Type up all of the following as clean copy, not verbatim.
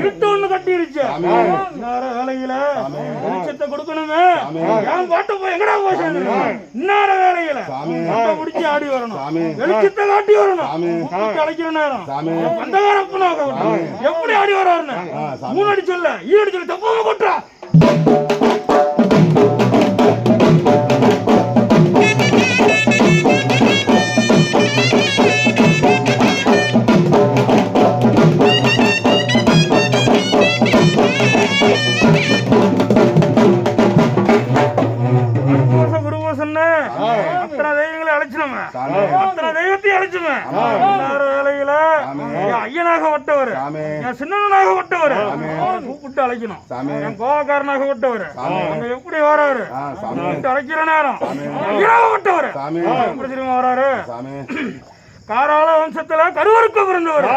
இருட்டு ஒண்ணு கட்டிருச்சு. இன்னொரு வேலையில வெளிச்சத்தை கொடுக்கணுமே. என் பாட்டு போய் எங்கடா போய் இன்னொரு வேலையில முடிச்சு ஆடி வரணும், வெளிச்சத்தை காட்டி வரணும். அழைக்கிற நேரம் பந்தகாரப்பனாக எப்படி ஆடி வர்றாருன்னு 3 அடி சொல்ல 7 அடி சொல்ல தப்பாம கொட்டுறா. அத்தனை தெய்வங்களை அழைச்சினோம், அத்தனை தெய்வத்தையும் அழைச்சுமே. வேலையில ஐயனாக வட்டவர், என் சின்னனாக வட்டவர் கூப்பிட்டு அழைக்கணும். என் கோவக்காரனாக வட்டவர் எப்படி வராரு அழைக்கிற நேரம் ஐயனாக வட்டவர் எப்படி திரும்ப வராரு. காராள வம்சத்துல கருவறுக்க பிறந்தவர்,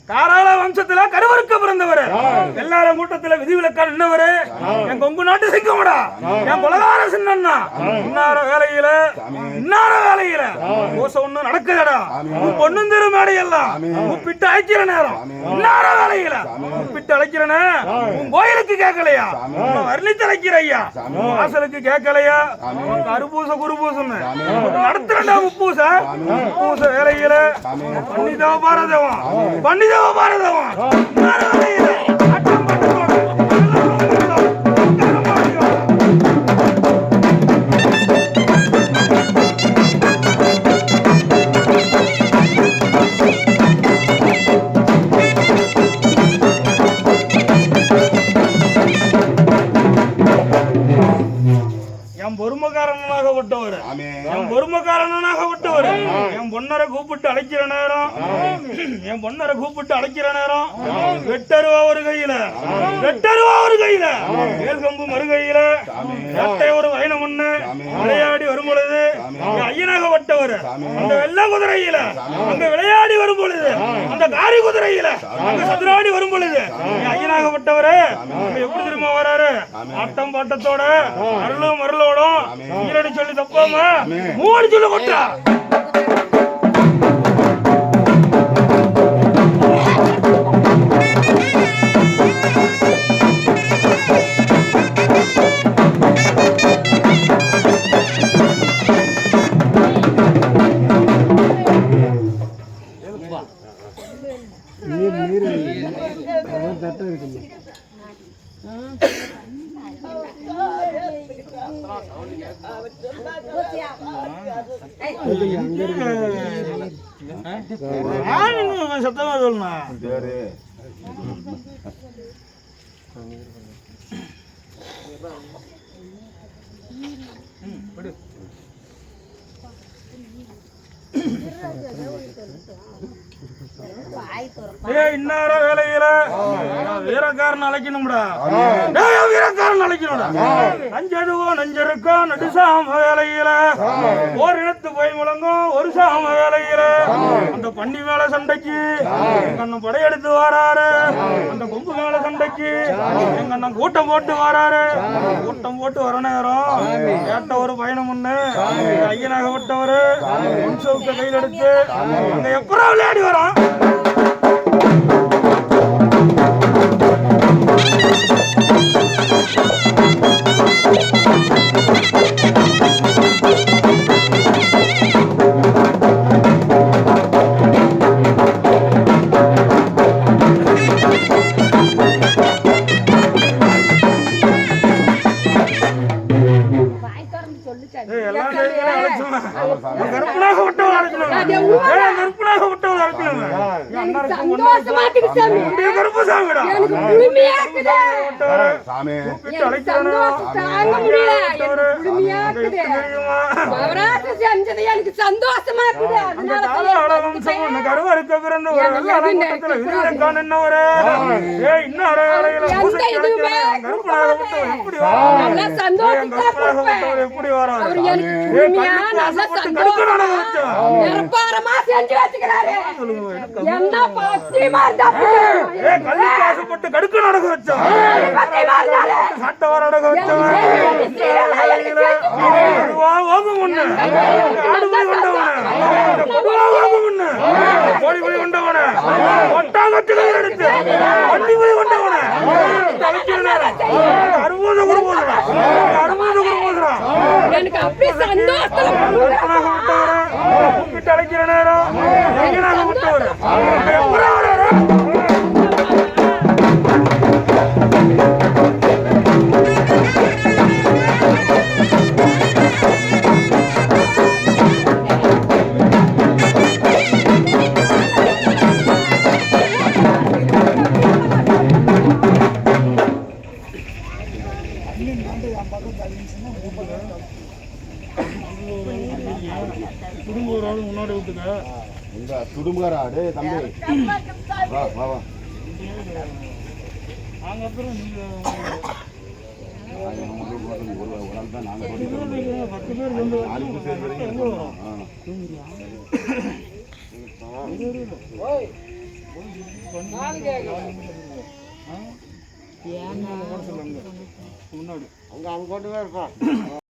காராள வம்சத்துல கருவறுக்க பிறந்தவர். எல்லாரும் கூட்டத்துல விதிவிலக்கா நின்னவரு என் கொங்கு நாட்டு சிங்கமடா, என் குலகார சின்னண்ணா. இன்னார வேலையில கோச ஒண்ணு நடக்குதடா. பொண்ணும் திரு மேடையெல்லாம் உப்பிட்டு அழைக்கிற நேரம் இன்னார வேலையில உப்பிட்டு அழைக்கிறன உன் கோயிலுக்கு கேட்கலையா, வர்ணித்து அழைக்கிற ஐயா வாசலுக்கு கேட்கலையா. கருப்பூச குருபூசன்னு நடத்துறா உப்பூச உப்பூச வேலையில பண்டிதவ பாரதவன் பண்டித பாரதவன் பொறுமக்காரனாக விட்டவர், என் பொறுமக்காரனாக விட்டவர். என் பொன்னரை கூப்பிட்டு அழைக்கிற நேரம், என் பொன்னரை கூப்பிட்டு அழைக்கிற நேரம் வெட்டருவா ஒரு கையில, வெட்டருவா ஒரு கையில, ஏற்கம்பு மறுகையில வேட்டை ஒரு வயனம் ஒண்ணு விளையாடி வரும் பொழுது ஐயனாக விட்டவர் அந்த வெள்ள குதிரையில அங்க விளையாடி வரும் பொழுது அந்த காரி குதிரையில அங்க சதுராடி வரும் பொழுது ஐயனாக விட்டவரு எப்படி திரும்ப வராரு. ஆட்டம் பாட்டத்தோட அருளும் அருளோட ஈரடி சொல்லி தப்பாம 3 சொல்லி கொட்டா. சத்தமா சொல்லணும். இன்னார வேலையில வீரக்காரன் அழைக்கணும்டா, வீரக்காரன் அழைக்கணும்டா. நஞ்சதுவோ நஞ்சருக்கோ நடுசாம வேலையில ஓர் இனத்து போய் முழங்கும் ஒரு சாம வேலையில அந்த பண்ணி மேல சண்டைக்கு எங்க அண்ணன் படையெடுத்து வராரு. அந்த கொம்பு மேல சண்டைக்கு எங்க அண்ணன் கூட்டம் போட்டு வராரு. கூட்டம் போட்டு வர நேரம் கேட்ட ஒரு பயணம் ஒண்ணு ஐயனாக விட்டவரு பொன் சவுக்க கையில் எடுத்து அங்க எப்பறம் விளையாடி வரோம். கருப்பனாக விட்டவள் அழைக்கணும், கருப்பனாக விட்டவள் அழைக்கணும். கருப்பசாமிடா கருவறுக்க பிறந்த எப்படி வராது கல்லுக்காசப்பட்டு கடுக்க நடக்க வச்சோம், சட்டவார நடக்க வச்சோம். ஆடுபடி கொண்டவன கோழிபடி கொண்டவன ஒட்டாத கட்டுகள் எடுத்து வண்டிமொழி கொண்டவன அழைக்கிற நேரம் அனுமதி கொடுப்போதுடா அனுமதி கொடுப்போதுடா எனக்கு அப்படி சந்தோஷம் கூப்பிட்டு அழைக்கிற நேரம் எங்கனாக விட்டவர் முன்னாடி விட்டுங்க உங்க துடுமுகராடு தம்பி வா வா வா நாங்க அப்புறம் நீங்க ஒரு ஆள் தான் நாங்கள் 10 பேர் வந்து 4 பேர் வரைக்கும் முன்னாடி அங்கே கொண்டு இருப்பான்